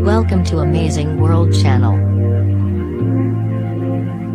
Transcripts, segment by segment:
Welcome to Amazing World Channel.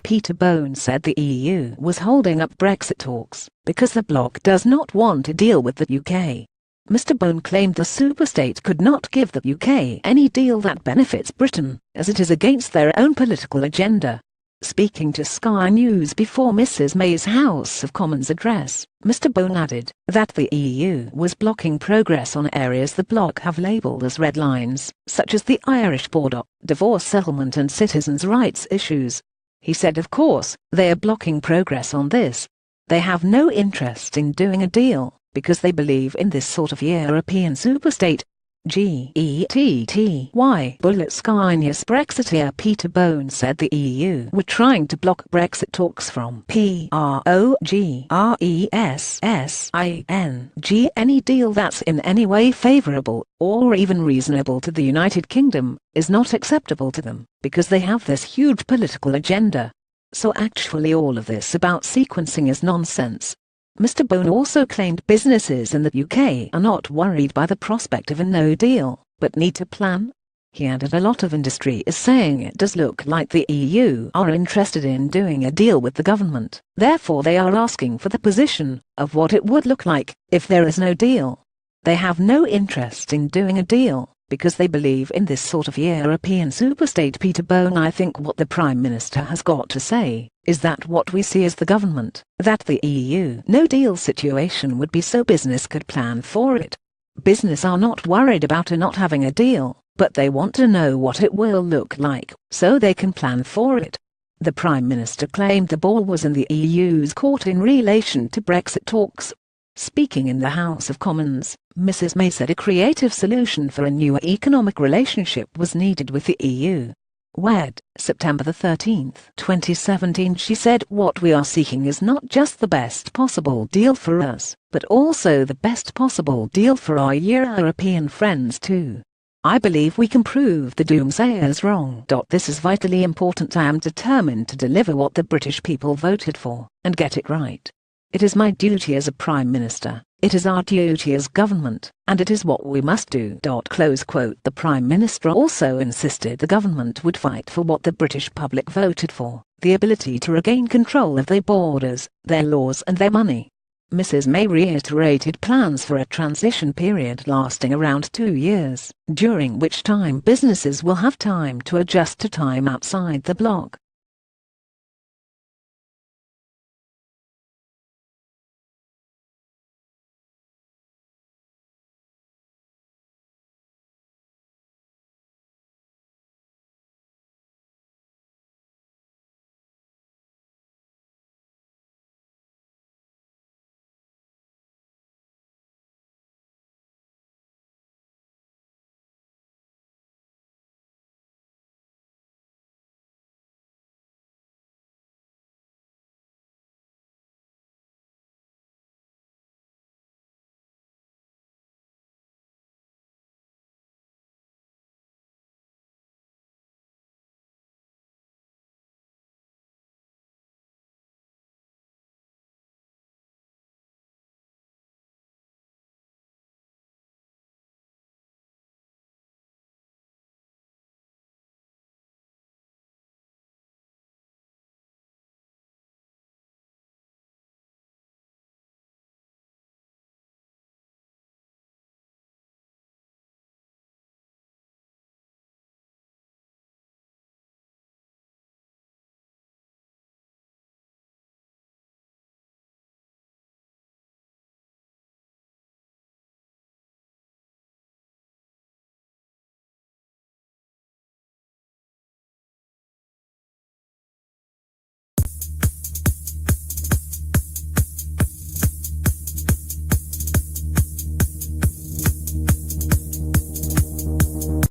Peter Bone said the EU was holding up Brexit talks because the bloc does not want to deal with the UK. Mr. Bone claimed the superstate could not give the UK any deal that benefits Britain, as it is against their own political agenda. Speaking to Sky News before Mrs May's House of Commons address, Mr. Bone added that the EU was blocking progress on areas the bloc have labelled as red lines, such as the Irish border, divorce settlement and citizens' rights issues. He said of course, they are blocking progress on this. They have no interest in doing a deal, because they believe in this sort of European superstate. Getty bullet Sky News brexiteer Peter Bone said the EU were trying to block Brexit talks from progressing. Any deal that's in any way favourable, or even reasonable to the United Kingdom, is not acceptable to them, because they have this huge political agenda. So actually all of this about sequencing is nonsense. Mr. Bone also claimed businesses in the UK are not worried by the prospect of a no deal, but need to plan. He added a lot of industry is saying it does look like the EU are interested in doing a deal with the government, therefore they are asking for the position of what it would look like if there is no deal. They have no interest in doing a deal, because they believe in this sort of European superstate. Peter Bone: I think what the Prime Minister has got to say is that what we see as the government, that the EU no-deal situation would be so business could plan for it. Business are not worried about not having a deal, but they want to know what it will look like, so they can plan for it. The Prime Minister claimed the ball was in the EU's court in relation to Brexit talks. Speaking in the House of Commons, Mrs May said a creative solution for a newer economic relationship was needed with the EU. Wed, September 13, 2017. She said, "What we are seeking is not just the best possible deal for us, but also the best possible deal for our European friends too. I believe we can prove the doomsayers wrong. This is vitally important. I am determined to deliver what the British people voted for, and get it right. It is my duty as a Prime Minister, it is our duty as government, and it is what we must do." Close quote. The Prime Minister also insisted the government would fight for what the British public voted for, the ability to regain control of their borders, their laws and their money. Mrs May reiterated plans for a transition period lasting around 2 years, during which time businesses will have time to adjust to time outside the bloc.